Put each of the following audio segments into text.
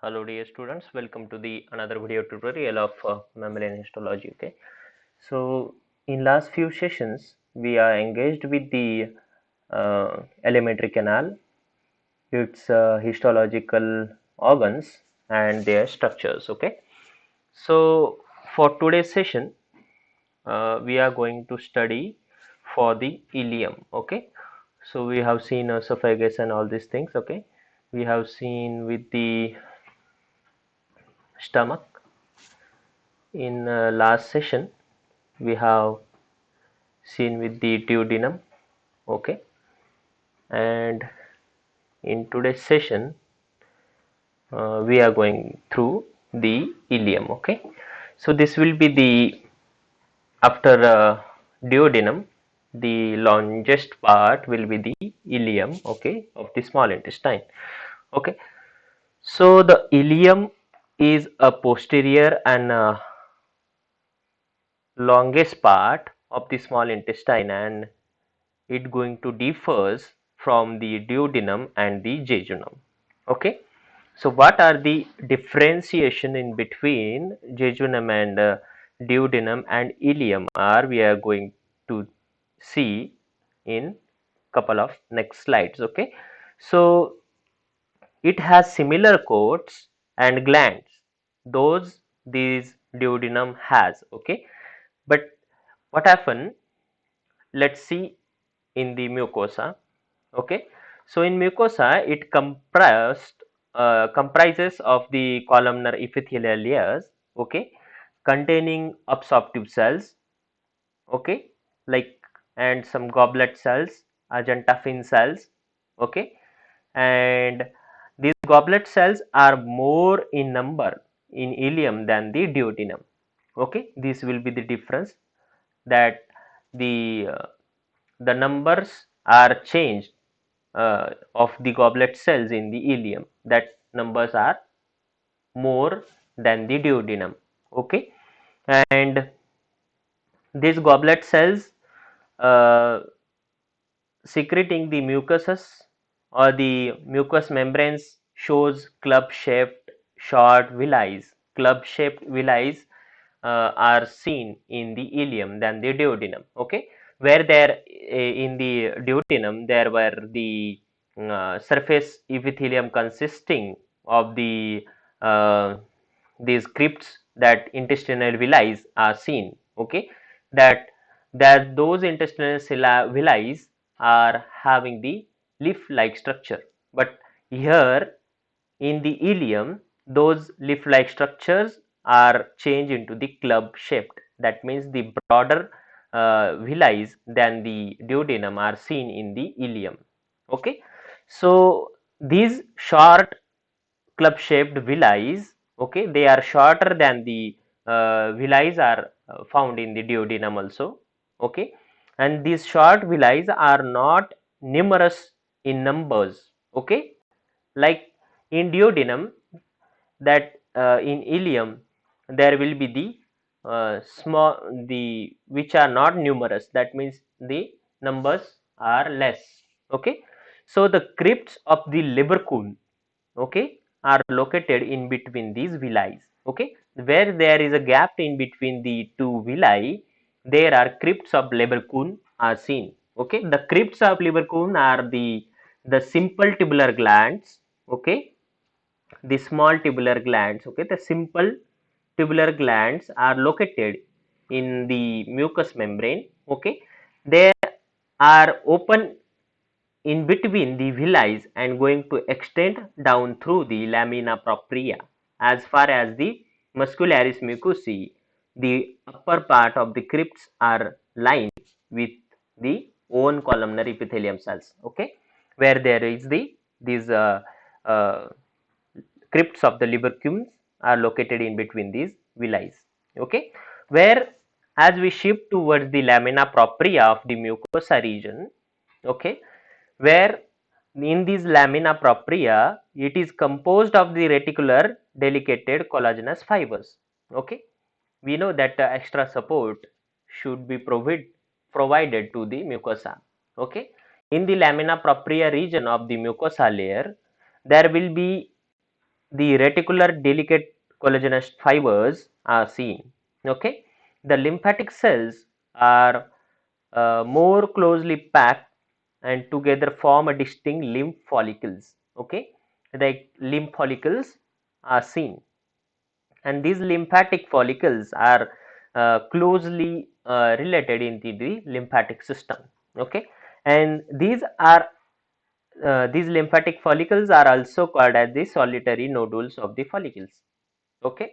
Hello dear students, welcome to the another video tutorial of mammalian histology. Okay, so in last few sessions we are engaged with the alimentary canal, its histological organs and their structures. Okay, so for today's session we are going to study for the ileum. Okay, so we have seen esophagus and all these things. Okay, we have seen with the stomach. In last session we have seen with the duodenum. Okay, and in today's session we are going through the ileum. Okay, so this will be the after duodenum, the longest part will be the ileum, okay, of the small intestine. Okay, so the ileum is a posterior and longest part of the small intestine, and it going to differs from the duodenum and the jejunum. Okay, so what are the differentiation in between jejunum and duodenum and ileum are we are going to see in couple of next slides. Okay, so it has similar coats and glands those these duodenum has. Okay, but what happen, let's see in the mucosa. Okay, so in mucosa it comprises of the columnar epithelial layers, okay, containing absorptive cells, okay, like, and some goblet cells, argentafin cells. Okay, and these goblet cells are more in number in ileum than the duodenum. Okay, this will be the difference, that the numbers are changed of the goblet cells in the ileum, that numbers are more than the duodenum. Okay, and these goblet cells uh, secreting the mucuses or the mucous membranes shows club shaped short villi. Club shaped villi are seen in the ileum than the duodenum. Okay, where there in the duodenum there were the surface epithelium consisting of the uh, these crypts, that intestinal villi are seen. Okay, that those intestinal villi are having the leaf-like structure, but here in the ileum those leaf-like structures are changed into the club shaped. That means the broader villi than the duodenum are seen in the ileum. Okay, so these short club shaped villi, okay, they are shorter than the villi are found in the duodenum also. Okay, and these short villi are not numerous in numbers. Okay, like in duodenum, that in ileum there will be the small, the which are not numerous, that means the numbers are less. Okay, so the crypts of the Leberkuhn, okay, are located in between these villi. Okay, where there is a gap in between the two villi, there are crypts of Leberkuhn are seen. Okay, the crypts of Leberkuhn are the simple tubular glands. Okay, the small tubular glands. Okay, the simple tubular glands are located in the mucous membrane. Okay, they are open in between the villi and going to extend down through the lamina propria. As far as the muscularis mucosae, the upper part of the crypts are lined with the own columnar epithelium cells. Okay, where there is the these uh, crypts of the Libercules are located in between these villi. Okay, where as we shift towards the lamina propria of the mucosa region, okay, where in these lamina propria it is composed of the reticular delicated collagenous fibers. Okay, we know that extra support should be provided to the mucosa. Okay, in the lamina propria region of the mucosa layer there will be the reticular delicate collagenous fibers are seen. Okay, the lymphatic cells are more closely packed and together form a distinct lymph follicles. Okay, the lymph follicles are seen, and these lymphatic follicles are closely related into the lymphatic system. Okay, and these lymphatic follicles are also called as the solitary nodules of the follicles. Okay,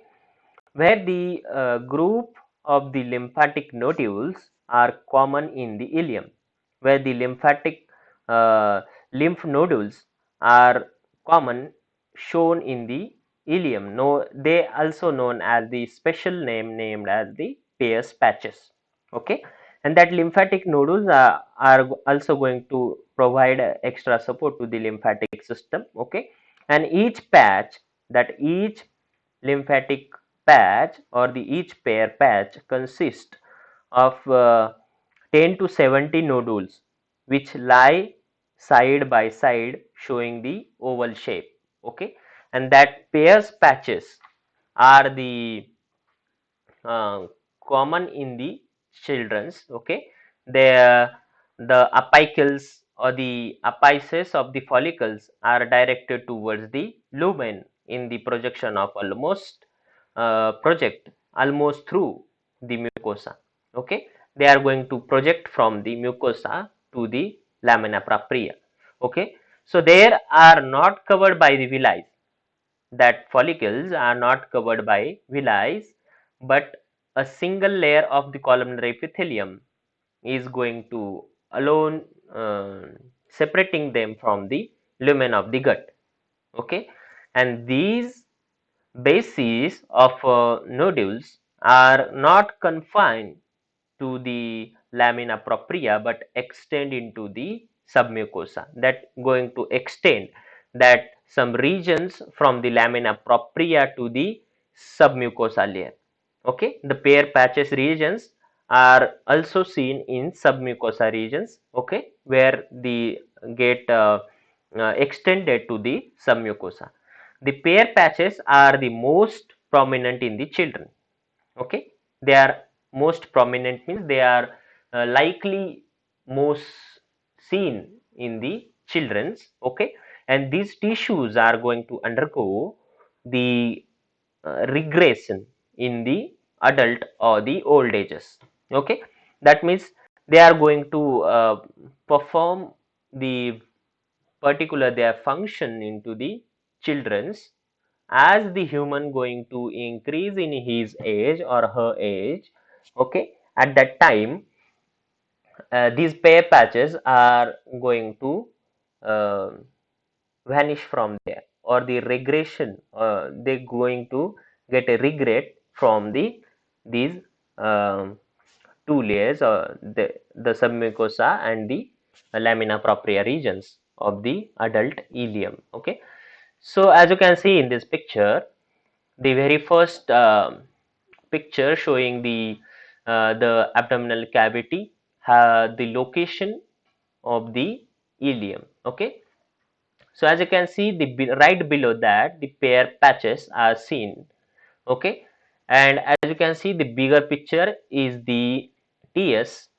where the group of the lymphatic nodules are common in the ileum, where the lymphatic uh, lymph nodules are common shown in the ileum. No, they also known as the special name named as the Peyer's patches. Okay, and that lymphatic nodules are also going to provide extra support to the lymphatic system. Okay, and each lymphatic patch or the each pair patch consists of 10 to 70 nodules which lie side by side showing the oval shape. Okay, and that pairs patches are the uh, common in the children's. Okay, the apicals or the apices of the follicles are directed towards the lumen in the projection of project almost through the mucosa. Okay, they are going to project from the mucosa to the lamina propria. Okay, so they are not covered by the villi, that follicles are not covered by villi, but a single layer of the columnar epithelium is going to alone uh, separating them from the lumen of the gut. Okay, and these bases of nodules are not confined to the lamina propria but extend into the submucosa, that going to extend that some regions from the lamina propria to the submucosa layer. Okay, the pair patches regions are also seen in submucosa regions. Okay, where the get extended to the submucosa. The pair patches are the most prominent in the children. Okay, they are most prominent means they are likely most seen in the children's. Okay, and these tissues are going to undergo the regression in the adult or the old ages. Okay, that means they are going to perform the particular their function into the children's as the human going to increase in his age or her age. Okay, at that time these pair patches are going to uh, vanish from there, or the regression they going to get a regret from these um, two layers, the submucosa and the lamina propria regions of the adult ileum. Okay, so as you can see in this picture, the very first picture showing the abdominal cavity, the location of the ileum. Okay, so as you can see, right below that the pair patches are seen. Okay, and as you can see, the bigger picture is the TS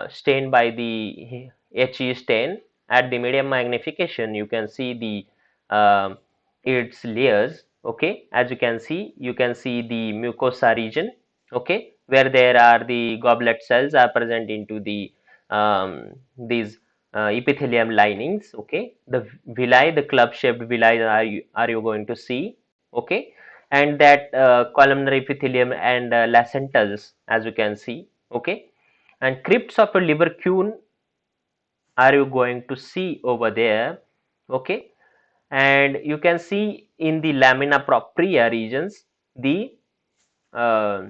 stain by the HE stain. At the medium magnification you can see the its layers. Okay, as you can see the mucosa region. Okay, where there are the goblet cells are present into the these epithelium linings. Okay, the villi, the club shaped villi are you going to see. Okay, and that columnar epithelium and lacentals, as you can see. Okay, and crypts of a libercune are you going to see over there. Okay, and you can see in the lamina propria regions the uh,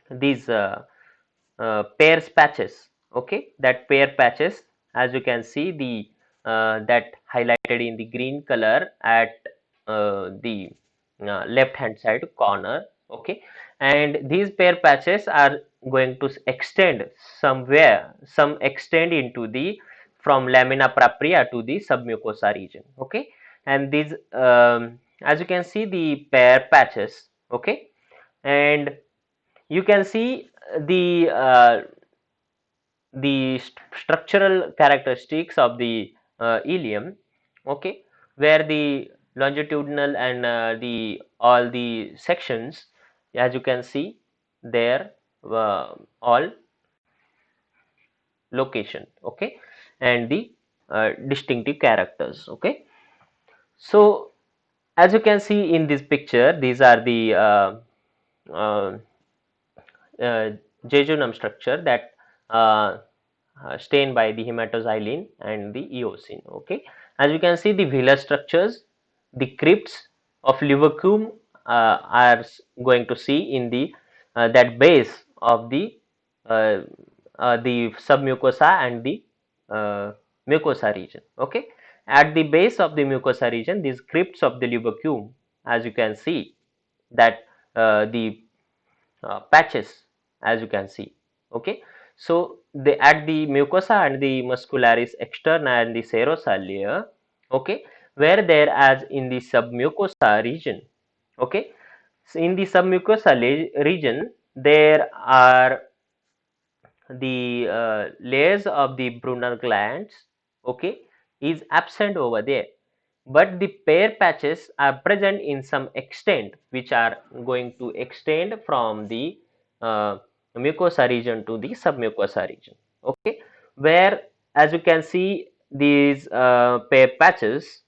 these pairs patches. Okay, that pair patches, as you can see, the that highlighted in the green color at the left hand side corner. Okay, and these pair patches are going to extend somewhere, some extend into the from lamina propria to the submucosa region. Okay, and these as you can see the pair patches, okay, and you can see the structural characteristics of the ilium, okay, where the longitudinal and the all the sections, as you can see there, all location, okay, and the distinctive characters, okay. So as you can see in this picture, these are the uh, uh, jejunum structure that uh, stained by the hematoxylin and the eosin. Okay, as you can see, the velar structures, the crypts of Livercombe are going to see in the that base of uh, the submucosa and the uh, mucosa region. Okay, at the base of the mucosa region, these crypts of the Livercombe, as you can see, that the patches, as you can see, okay. So they at the mucosa and the muscularis externa and the serosa layer, okay, where there as in the submucosa region, okay. So in the submucosa region there are the layers of the Brunner glands, okay, is absent over there, but the pair patches are present in some extent, which are going to extend from the uh, mucosa region to the submucosa region, okay, where as you can see these pair patches,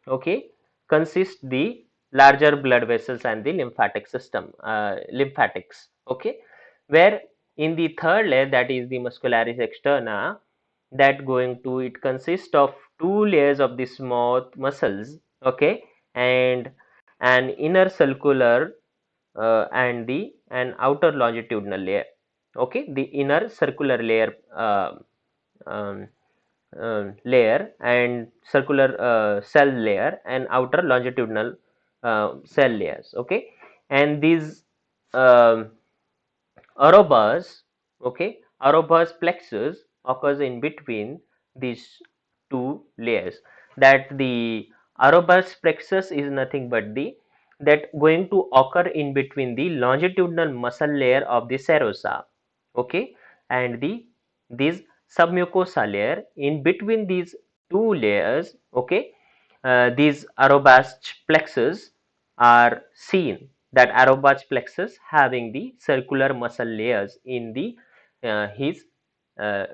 okay, consist the larger blood vessels and the lymphatic system, lymphatics, okay, where in the third layer, that is the muscularis externa, that going to it consists of two layers of the smooth muscles, okay, and an inner circular and the an outer longitudinal layer, okay. The inner circular layer um, layer and circular cell layer and outer longitudinal cell layers, okay. And these um, arrowbars, okay, arrowbars plexus occurs in between these two layers. That the arrowbars plexus is nothing but the that going to occur in between the longitudinal muscle layer of the serosa, okay, and the this submucosa layer. In between these two layers, okay, these arrowbast plexus are seen, that arrowbast plexus having the circular muscle layers in the his uh,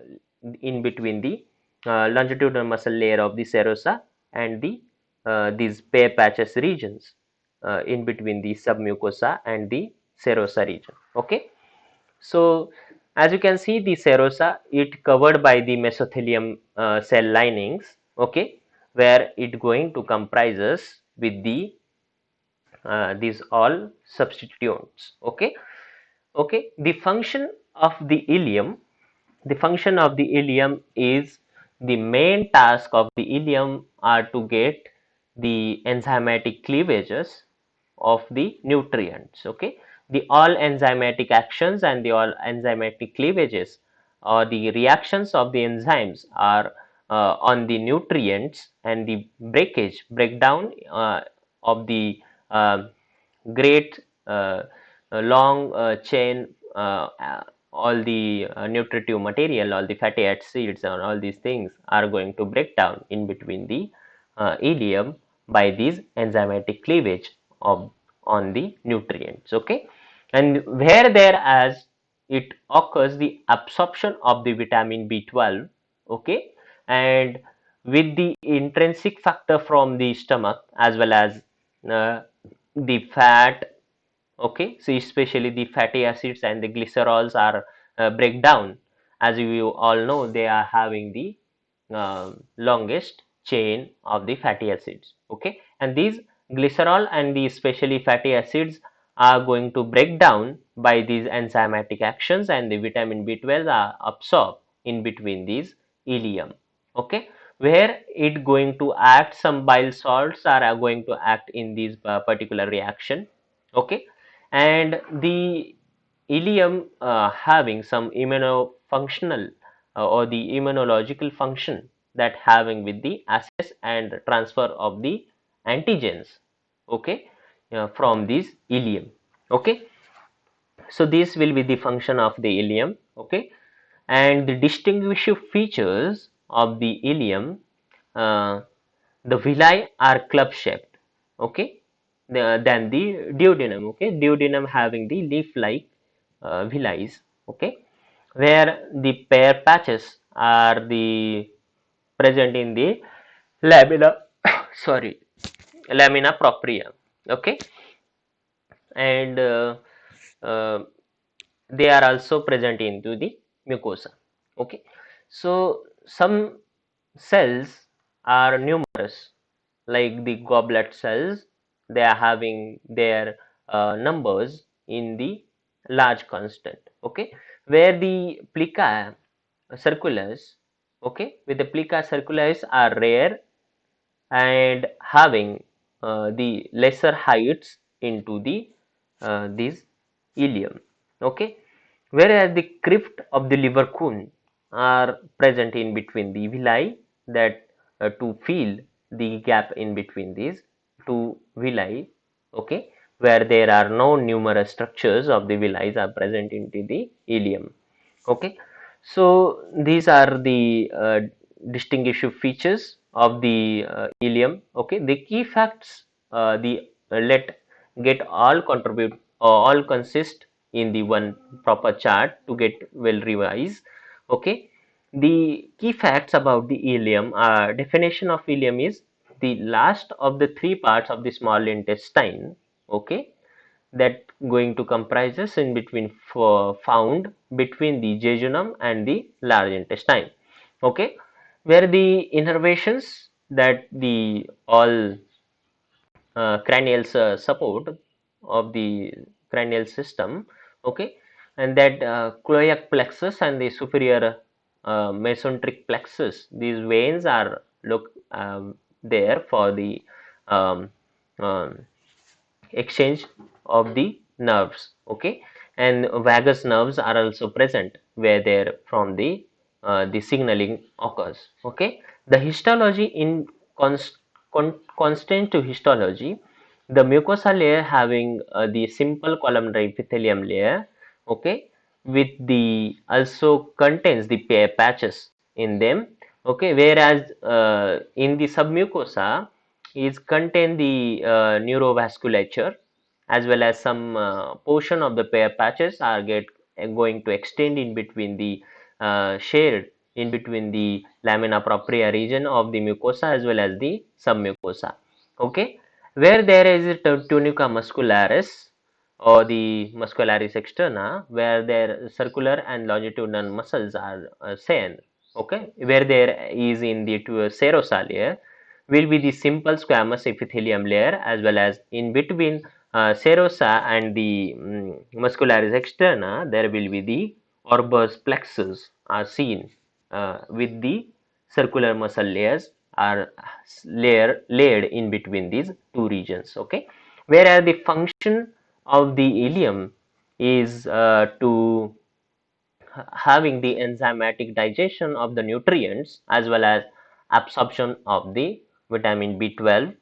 in between the longitudinal muscle layer of the serosa and the these pair patches regions in between the submucosa and the serosa region, okay. So as you can see the serosa, it covered by the mesothelium cell linings, okay, where it going to comprises with the these all substituents, okay. Okay, the function of the ileum, the function of the ileum is the main task of the ileum are to get the enzymatic cleavages of the nutrients, okay. The all enzymatic actions and the all enzymatic cleavages or the reactions of the enzymes are on the nutrients and the breakdown of the uh, great long chain, all the nutritive material, all the fatty acids and all these things are going to break down in between the ileum by these enzymatic cleavage of on the nutrients, okay. And where there as it occurs the absorption of the vitamin B12, okay, and with the intrinsic factor from the stomach as well as uh, the fat, okay. So especially the fatty acids and the glycerols are break down, as you all know they are having the longest chain of the fatty acids, okay. And these glycerol and the especially fatty acids are going to break down by these enzymatic actions, and the vitamin B12 are absorbed in between these ileum, okay, where it going to act, some bile salts are going to act in these particular reaction, okay. And the ileum having some immunofunctional or the immunological function that having with the access and transfer of the antigens, okay, from this ileum. Okay, so this will be the function of the ileum. Okay, and the distinguishing features of the ileum, uh, the villi are club shaped, okay, than the duodenum. Okay, duodenum having the leaf like villi, okay, where the pair patches are the present in the lamina sorry, lamina propria. Okay, and uh, they are also present into the mucosa. Okay, so some cells are numerous, like the goblet cells. They are having their numbers in the large constant. Okay, where the plica circulars, okay, with the plica circularis are rare and having the lesser heights into the this ileum. Okay, whereas the crypt of the liver cone are present in between the villi, that to fill the gap in between these two villi. Okay, where there are no numerous structures of the villi are present into the ileum. Okay, so these are the distinguishing features of the ileum. Okay, the key facts, the let get all contribute all consist in the one proper chart to get well revised. Okay, the key facts about the ileum, definition of ileum is the last of the three parts of the small intestine. Okay, that going to comprises in between found between the jejunum and the large intestine. Okay, where the innervations that the all cranial support of the cranial system. Okay, and that cloac plexus and the superior mesenteric plexus, these veins are look there for the um, um, exchange of the nerves. Okay, and vagus nerves are also present where there from the signaling occurs. Okay, the histology in constant to histology, the mucosa layer having the simple columnar epithelium layer. Okay, with the also contains the patches in them. Okay, whereas in the submucosa is contain the neurovasculature, as well as some portion of the pair patches are get going to extend in between the shared in between the lamina propria region of the mucosa as well as the submucosa. Okay, where there is a tunica muscularis or the muscularis externa, where their circular and longitudinal muscles are seen. Okay, where there is in the serosa layer will be the simple squamous epithelium layer, as well as in between serosa and the muscularis externa there will be the orbus plexus are seen with the circular muscle layers are layered in between these two regions. Okay, whereas the function of the ileum is to having the enzymatic digestion of the nutrients as well as absorption of the vitamin B12.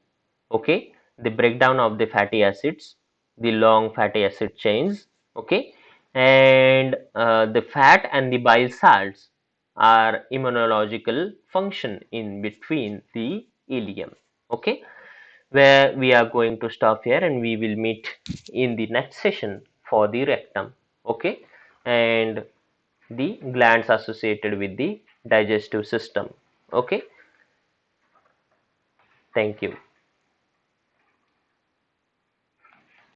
Okay, the breakdown of the fatty acids, the long fatty acid chains. Okay, and the fat and the bile salts are immunological function in between the ileum. Okay, where we are going to stop here and we will meet in the next session for the rectum. Okay, and the glands associated with the digestive system. Okay, thank you.